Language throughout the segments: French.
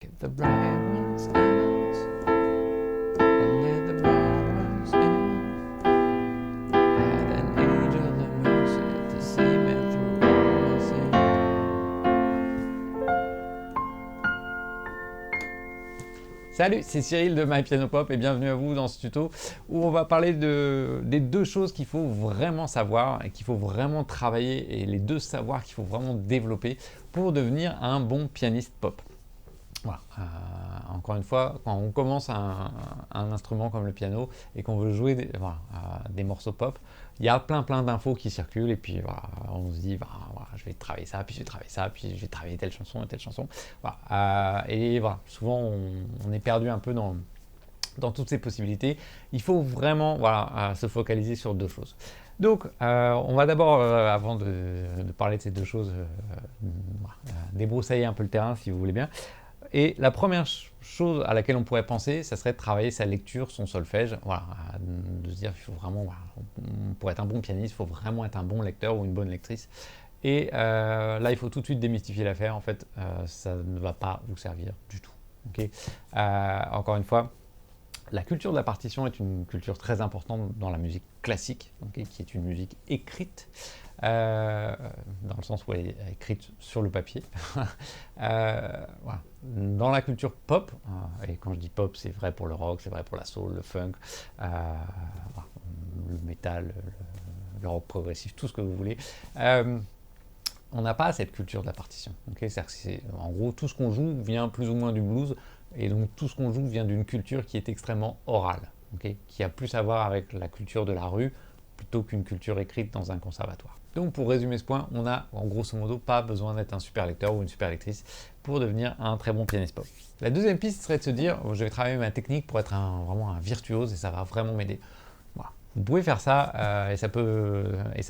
Get the bright ones out and let the bright ones in. Had an angel of mercy to see me through all my sin. Salut, c'est Cyril de My Piano Pop et bienvenue à vous dans ce tuto où on va parler des deux choses qu'il faut vraiment savoir et qu'il faut vraiment travailler et les deux savoirs qu'il faut vraiment développer pour devenir un bon pianiste pop. Voilà. Encore une fois, quand on commence un instrument comme le piano et qu'on veut jouer des morceaux pop, il y a plein d'infos qui circulent et puis voilà, on se dit je vais travailler ça, puis je vais travailler ça, puis je vais travailler telle chanson et telle chanson. Voilà. Et voilà, souvent on est perdu un peu dans toutes ces possibilités. Il faut vraiment se focaliser sur deux choses. Donc, on va d'abord, avant de parler de ces deux choses, débroussailler un peu le terrain si vous voulez bien. Et la première chose à laquelle on pourrait penser, ça serait de travailler sa lecture, son solfège. Voilà, de se dire qu'il faut vraiment, pour être un bon pianiste, il faut vraiment être un bon lecteur ou une bonne lectrice. Et là, il faut tout de suite démystifier l'affaire. En fait, ça ne va pas vous servir du tout. Okay. Encore une fois, la culture de la partition est une culture très importante dans la musique classique, qui est une musique écrite, dans le sens où elle est écrite sur le papier. Voilà. Dans la culture pop, et quand je dis pop, c'est vrai pour le rock, c'est vrai pour la soul, le funk, le métal, le rock progressif, tout ce que vous voulez. On n'a pas cette culture de la partition. Okay, en gros, tout ce qu'on joue vient plus ou moins du blues, et donc tout ce qu'on joue vient d'une culture qui est extrêmement orale, okay, qui a plus à voir avec la culture de la rue plutôt qu'une culture écrite dans un conservatoire. Donc pour résumer ce point, on n'a en grosso modo pas besoin d'être un super lecteur ou une super lectrice pour devenir un très bon pianiste pop. La deuxième piste serait de se dire, je vais travailler ma technique pour être vraiment un virtuose et ça va vraiment m'aider. Voilà. Vous pouvez faire ça et ça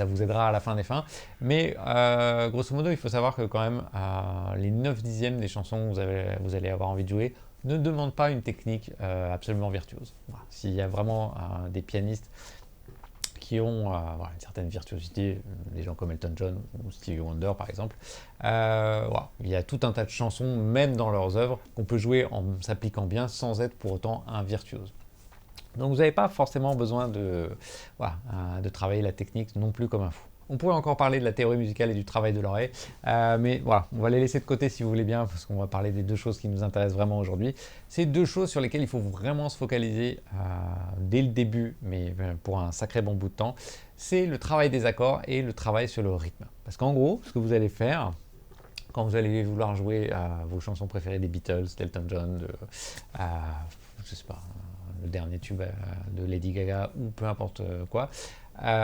vous aidera à la fin des fins. Mais grosso modo, il faut savoir que quand même, les 9 dixièmes des chansons que vous allez avoir envie de jouer ne demandent pas une technique absolument virtuose. Voilà. S'il y a vraiment des pianistes qui ont une certaine virtuosité, des gens comme Elton John ou Stevie Wonder par exemple, il y a tout un tas de chansons, même dans leurs œuvres, qu'on peut jouer en s'appliquant bien sans être pour autant un virtuose. Donc vous n'avez pas forcément besoin de travailler la technique non plus comme un fou. On pourrait encore parler de la théorie musicale et du travail de l'oreille, mais voilà, on va les laisser de côté si vous voulez bien, parce qu'on va parler des deux choses qui nous intéressent vraiment aujourd'hui. C'est deux choses sur lesquelles il faut vraiment se focaliser dès le début, mais pour un sacré bon bout de temps. C'est le travail des accords et le travail sur le rythme. Parce qu'en gros, ce que vous allez faire, quand vous allez vouloir jouer vos chansons préférées des Beatles, d'Elton John, je sais pas, le dernier tube de Lady Gaga ou peu importe quoi,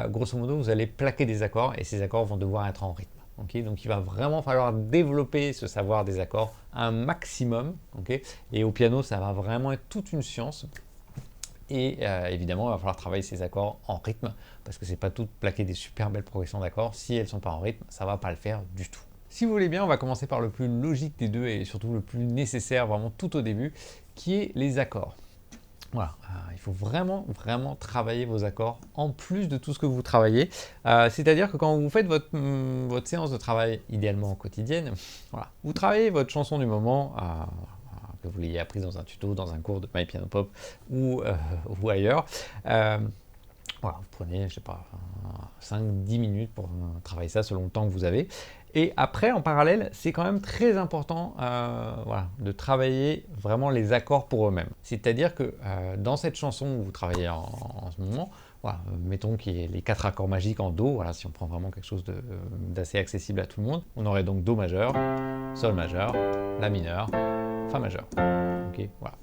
grosso modo, vous allez plaquer des accords et ces accords vont devoir être en rythme. Okay, donc il va vraiment falloir développer ce savoir des accords un maximum. Okay, et au piano, ça va vraiment être toute une science. Et évidemment, il va falloir travailler ces accords en rythme parce que c'est pas tout plaquer des super belles progressions d'accords. Si elles sont pas en rythme, ça va pas le faire du tout. Si vous voulez bien, on va commencer par le plus logique des deux et surtout le plus nécessaire vraiment tout au début, qui est les accords. Voilà, il faut vraiment travailler vos accords en plus de tout ce que vous travaillez. C'est-à-dire que quand vous faites votre séance de travail, idéalement quotidienne, voilà, vous travaillez votre chanson du moment, que vous l'ayez apprise dans un tuto, dans un cours de My Piano Pop ou ailleurs. Voilà, vous prenez, je sais pas, 5-10 minutes pour travailler ça selon le temps que vous avez. Et après, en parallèle, c'est quand même très important de travailler vraiment les accords pour eux-mêmes. C'est-à-dire que dans cette chanson où vous travaillez en ce moment, mettons qu'il y ait les 4 accords magiques en Do, voilà, si on prend vraiment quelque chose d'assez accessible à tout le monde, on aurait donc Do majeur, Sol majeur, La mineur, Fa majeur. Okay, voilà.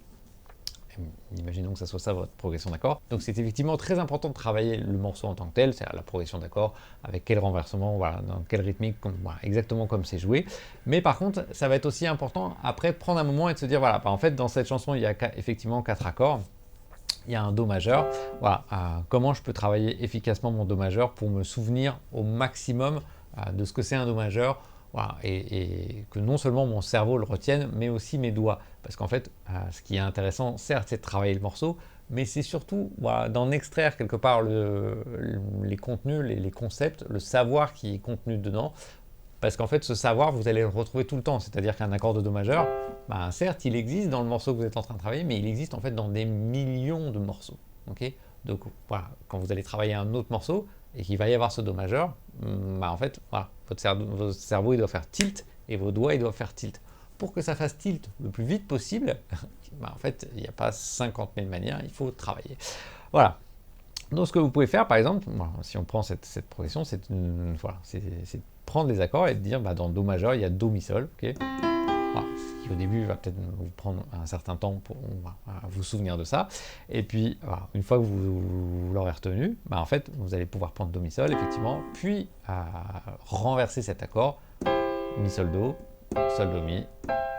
Imaginons que ça soit ça votre progression d'accords. Donc c'est effectivement très important de travailler le morceau en tant que tel, c'est-à-dire la progression d'accords, avec quel renversement, dans quelle rythmique, exactement comme c'est joué. Mais par contre, ça va être aussi important après de prendre un moment et de se dire, en fait dans cette chanson il y a effectivement 4 accords, il y a un Do majeur, comment je peux travailler efficacement mon Do majeur pour me souvenir au maximum de ce que c'est un Do majeur, et que non seulement mon cerveau le retienne, mais aussi mes doigts. Parce qu'en fait, ce qui est intéressant, certes, c'est de travailler le morceau, mais c'est surtout d'en extraire quelque part les contenus, les concepts, le savoir qui est contenu dedans, parce qu'en fait, ce savoir, vous allez le retrouver tout le temps. C'est-à-dire qu'un accord de Do majeur, ben, certes, il existe dans le morceau que vous êtes en train de travailler, mais il existe en fait dans des millions de morceaux. Ok, donc voilà, quand vous allez travailler un autre morceau et qu'il va y avoir ce Do majeur, ben, en fait, voilà, votre cerveau il doit faire tilt et vos doigts ils doivent faire tilt. Pour que ça fasse tilt le plus vite possible, ben, en fait, il n'y a pas 50 000 manières, il faut travailler. Voilà. Donc, ce que vous pouvez faire, par exemple, si on prend cette progression, c'est voilà, de prendre les accords et de dire, bah, dans Do majeur, il y a Do, Mi, Sol. Okay, voilà, ce qui au début va peut-être vous prendre un certain temps pour vous souvenir de ça. Et puis, voilà, une fois que vous l'aurez retenu, bah, en fait, vous allez pouvoir prendre Do, Mi, Sol, effectivement, puis renverser cet accord, Mi, Sol, Do, Sol, Do, Mi.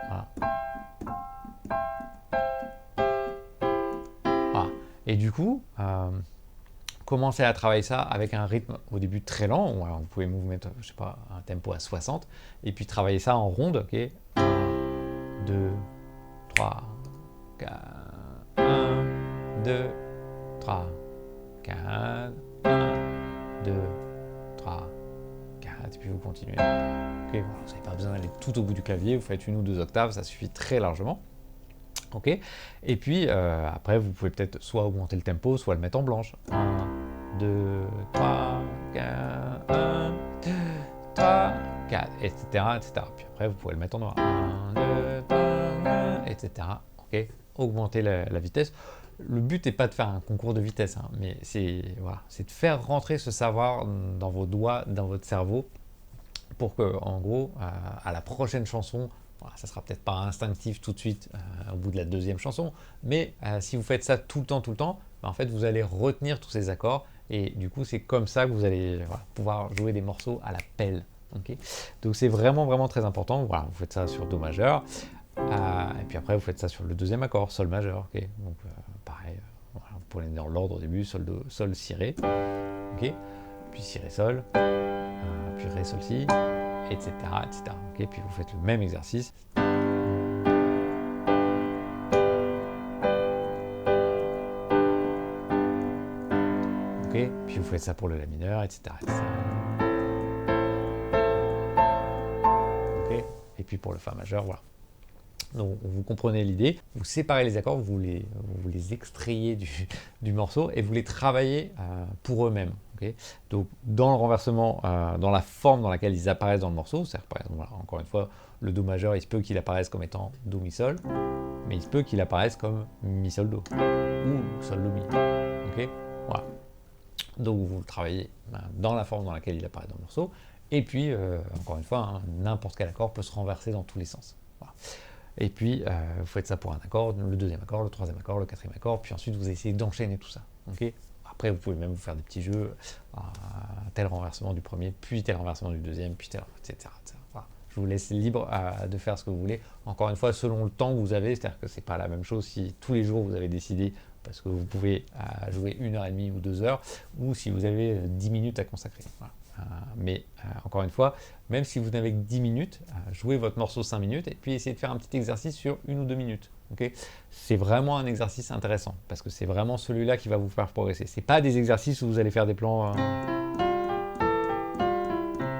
Voilà. Voilà. Et du coup, commencez à travailler ça avec un rythme au début très lent. Alors vous pouvez vous mettre, je sais pas, un tempo à 60 et puis travailler ça en ronde. Ok, 1, 2, 3, 4, 1, 2, 3, 4, 1, 2, 3, 4, et puis vous continuez. Ok, voilà, vous n'avez pas besoin d'aller tout au bout du clavier, vous faites 1 ou 2 octaves, ça suffit très largement. Ok, et puis après vous pouvez peut-être soit augmenter le tempo, soit le mettre en blanche. 1, 2, 3, 4, 1, 2, 3, 4, etc., etc. Puis après vous pouvez le mettre en noir. 1, 2, 3, 4, etc. Ok, augmenter la vitesse. Le but n'est pas de faire un concours de vitesse, hein, mais c'est voilà, de faire rentrer ce savoir dans vos doigts, dans votre cerveau, pour que, en gros, à la prochaine chanson, voilà, ça sera peut-être pas instinctif tout de suite au bout de la deuxième chanson, mais si vous faites ça tout le temps, ben, en fait, vous allez retenir tous ces accords et du coup, c'est comme ça que vous allez pouvoir jouer des morceaux à la pelle. Okay, donc, c'est vraiment, vraiment très important. Voilà, vous faites ça sur Do majeur et puis après, vous faites ça sur le deuxième accord, Sol majeur. Okay, donc, pareil, voilà, vous pouvez aller dans l'ordre au début, Sol, Do, Sol, Si, Ré. Okay, puis Si, Ré, Sol. Puis Ré, Sol, Si, etc. etc. Okay, puis vous faites le même exercice. Okay, puis vous faites ça pour le La mineur, etc. etc. Okay, et puis pour le Fa majeur, voilà. Donc vous comprenez l'idée, vous séparez les accords, vous les extrayez du morceau et vous les travaillez pour eux-mêmes. Okay, donc dans le renversement, dans la forme dans laquelle ils apparaissent dans le morceau, c'est-à-dire par exemple, voilà, encore une fois, le Do majeur, il se peut qu'il apparaisse comme étant Do, Mi, Sol, mais il se peut qu'il apparaisse comme Mi, Sol, Do, ou Sol, Do, Mi. Okay, voilà. Donc vous le travaillez dans la forme dans laquelle il apparaît dans le morceau, et puis, encore une fois, hein, n'importe quel accord peut se renverser dans tous les sens. Voilà. Et puis, vous faites ça pour un accord, le deuxième accord, le troisième accord, le quatrième accord, puis ensuite vous essayez d'enchaîner tout ça. Okay, après, vous pouvez même vous faire des petits jeux, tel renversement du premier, puis tel renversement du deuxième, puis tel, etc. Voilà. Je vous laisse libre de faire ce que vous voulez. Encore une fois, selon le temps que vous avez, c'est-à-dire que c'est pas la même chose si tous les jours vous avez décidé, parce que vous pouvez jouer 1h30 ou 2 heures, ou si vous avez 10 minutes à consacrer. Voilà. Mais encore une fois, même si vous n'avez que 10 minutes, jouez votre morceau 5 minutes et puis essayez de faire un petit exercice sur 1 ou 2 minutes. Okay, c'est vraiment un exercice intéressant parce que c'est vraiment celui-là qui va vous faire progresser. C'est pas des exercices où vous allez faire des plans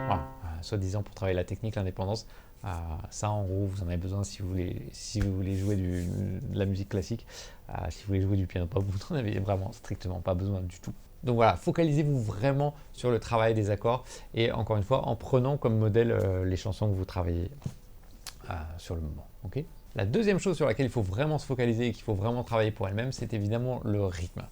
voilà, soi-disant pour travailler la technique, l'indépendance. Ça, en gros, vous en avez besoin si vous voulez jouer de la musique classique. Si vous voulez jouer du piano pop, vous n'en avez vraiment strictement pas besoin du tout. Donc voilà, focalisez-vous vraiment sur le travail des accords et encore une fois, en prenant comme modèle les chansons que vous travaillez sur le moment. Okay, la deuxième chose sur laquelle il faut vraiment se focaliser et qu'il faut vraiment travailler pour elle-même, c'est évidemment le rythme.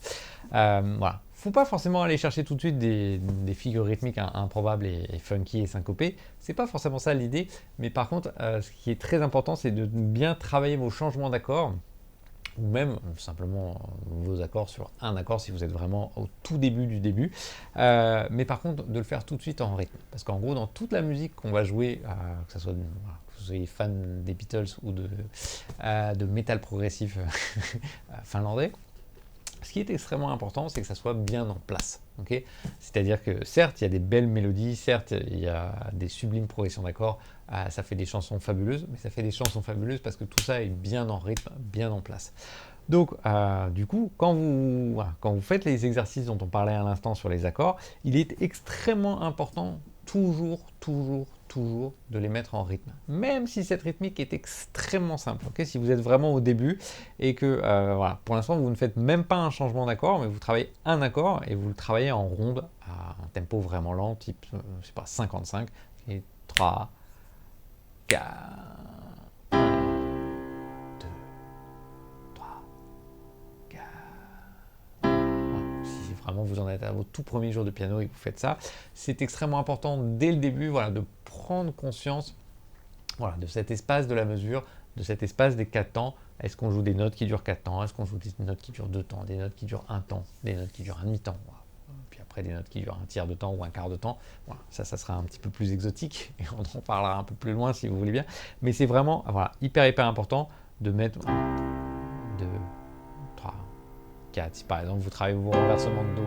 Voilà. Faut pas forcément aller chercher tout de suite des figures rythmiques improbables et funky et syncopées. C'est pas forcément ça l'idée, mais par contre, ce qui est très important, c'est de bien travailler vos changements d'accords, ou même simplement vos accords sur un accord si vous êtes vraiment au tout début du début. Mais par contre, de le faire tout de suite en rythme. Parce qu'en gros, dans toute la musique qu'on va jouer, que ce soit que vous soyez fan des Beatles ou de métal progressif finlandais, ce qui est extrêmement important, c'est que ça soit bien en place. Okay, c'est-à-dire que certes, il y a des belles mélodies, certes, il y a des sublimes progressions d'accords, ça fait des chansons fabuleuses, mais ça fait des chansons fabuleuses parce que tout ça est bien en rythme, bien en place. Donc, du coup, quand vous faites les exercices dont on parlait à l'instant sur les accords, il est extrêmement important, toujours toujours de les mettre en rythme, même si cette rythmique est extrêmement simple. Okay, si vous êtes vraiment au début et que voilà, pour l'instant vous ne faites même pas un changement d'accord, mais vous travaillez un accord et vous le travaillez en ronde à un tempo vraiment lent, type je sais pas 55 et 3, 4, 1, 2, 3, 4. Si vraiment vous en êtes à vos tout premiers jours de piano et que vous faites ça, c'est extrêmement important dès le début, voilà, de prendre conscience, voilà, de cet espace de la mesure, de cet espace des 4 temps. Est-ce qu'on joue des notes qui durent 4 temps? Est-ce qu'on joue des notes qui durent 2 temps? Des notes qui durent 1 temps? Des notes qui durent un demi-temps? Voilà. Puis après des notes qui durent un tiers de temps ou un quart de temps. Voilà. Ça sera un petit peu plus exotique et on en parlera un peu plus loin si vous voulez bien. Mais c'est vraiment voilà, hyper important de mettre 1, 2, 3, 4. Si par exemple vous travaillez vos renversements de Do,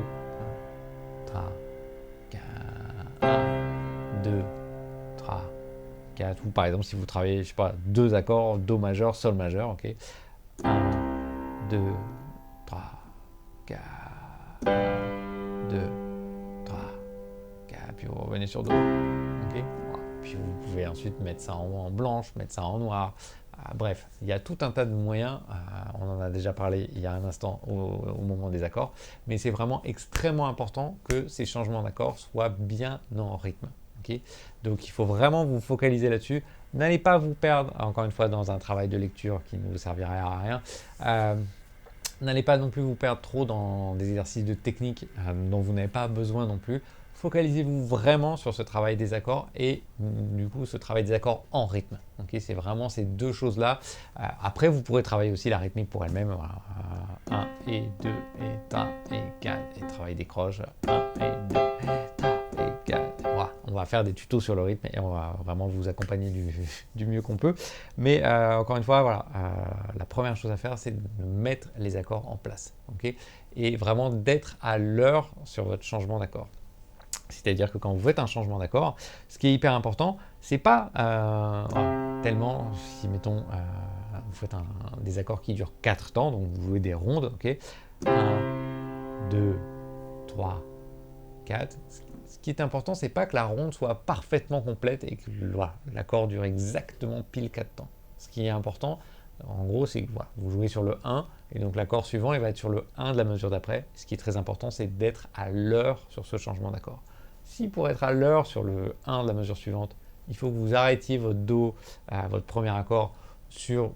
1, 3, 4, 1, 2, 3, 4. Ou par exemple si vous travaillez, je sais pas, 2 accords, Do majeur, Sol majeur, ok. 1, 2, 3, 4, 1, 2, 3, 4. Puis vous revenez sur Do, ok. Voilà. Puis vous pouvez ensuite mettre ça en blanche, mettre ça en noir. Bref, il y a tout un tas de moyens, on en a déjà parlé il y a un instant au moment des accords, mais c'est vraiment extrêmement important que ces changements d'accords soient bien en rythme. Okay, donc il faut vraiment vous focaliser là-dessus. N'allez pas vous perdre, encore une fois, dans un travail de lecture qui ne vous servirait à rien. N'allez pas non plus vous perdre trop dans des exercices de technique dont vous n'avez pas besoin non plus. Focalisez-vous vraiment sur ce travail des accords et du coup ce travail des accords en rythme. Okay, c'est vraiment ces deux choses-là. Après, vous pourrez travailler aussi la rythmique pour elle-même. Voilà. 1 et 2 et 3 et 4 et travailler des croches. 1 et 2 et 3 et 4. Voilà. On va faire des tutos sur le rythme et on va vraiment vous accompagner du mieux qu'on peut. Mais encore une fois, voilà, la première chose à faire, c'est de mettre les accords en place. Okay, et vraiment d'être à l'heure sur votre changement d'accord. C'est-à-dire que quand vous faites un changement d'accord, ce qui est hyper important, c'est pas tellement, si mettons, vous faites des accords qui durent 4 temps, donc vous jouez des rondes, ok, 1, 2, 3, 4. Ce qui est important, c'est pas que la ronde soit parfaitement complète et que l'accord dure exactement pile 4 temps. Ce qui est important, en gros, c'est que vous jouez sur le 1 et donc l'accord suivant, il va être sur le 1 de la mesure d'après. Ce qui est très important, c'est d'être à l'heure sur ce changement d'accord. Si pour être à l'heure sur le 1 de la mesure suivante, il faut que vous arrêtiez votre Do, votre premier accord sur,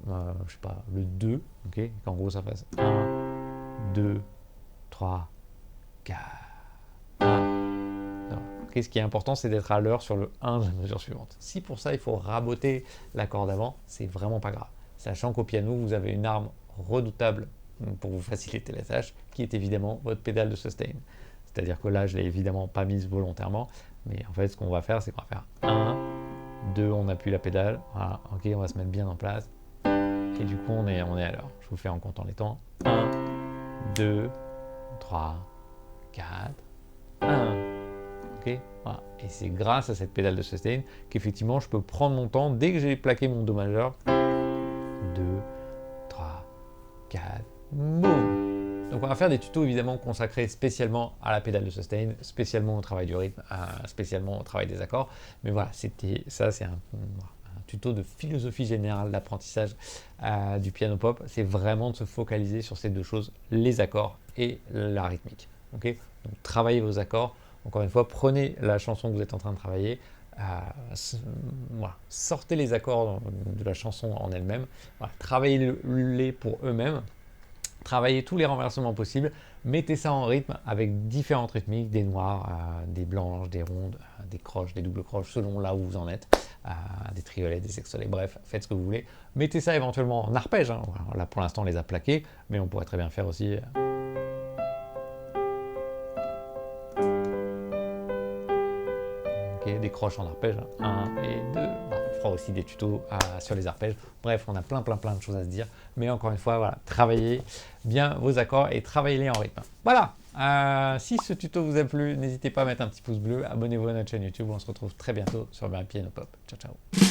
je sais pas, le 2, ok, qu'en gros ça fasse 1, 2, 3, 4, 1. Okay, ce qui est important, c'est d'être à l'heure sur le 1 de la mesure suivante. Si pour ça, il faut raboter l'accord d'avant, c'est vraiment pas grave. Sachant qu'au piano, vous avez une arme redoutable pour vous faciliter la tâche, qui est évidemment votre pédale de sustain. C'est-à-dire que là, je ne l'ai évidemment pas mise volontairement, mais en fait, ce qu'on va faire, c'est qu'on va faire 1, 2, on appuie la pédale, voilà, ok, on va se mettre bien en place, et du coup, on est à l'heure. Je vous fais en comptant les temps. 1, 2, 3, 4, 1. Ok, voilà. Et c'est grâce à cette pédale de sustain qu'effectivement, je peux prendre mon temps dès que j'ai plaqué mon Do majeur. 2, 3, 4, boum. Donc on va faire des tutos évidemment consacrés spécialement à la pédale de sustain, spécialement au travail du rythme, spécialement au travail des accords. Mais voilà, c'est un tuto de philosophie générale d'apprentissage du piano pop. C'est vraiment de se focaliser sur ces deux choses, les accords et la rythmique. Okay, donc travaillez vos accords. Encore une fois, prenez la chanson que vous êtes en train de travailler, voilà, sortez les accords de la chanson en elle-même, voilà, travaillez-les pour eux-mêmes. Travaillez tous les renversements possibles, mettez ça en rythme avec différentes rythmiques, des noires, des blanches, des rondes, des croches, des doubles croches, selon là où vous en êtes, des triolets, des sextolets, bref, faites ce que vous voulez. Mettez ça éventuellement en arpège, hein. Là pour l'instant on les a plaqués, mais on pourrait très bien faire aussi... des croches en arpège, 1 et 2. On fera aussi des tutos sur les arpèges. Bref, on a plein de choses à se dire. Mais encore une fois, voilà, travaillez bien vos accords et travaillez-les en rythme. Voilà, si ce tuto vous a plu, n'hésitez pas à mettre un petit pouce bleu, abonnez-vous à notre chaîne YouTube. On se retrouve très bientôt sur Piano Pop. Ciao, ciao.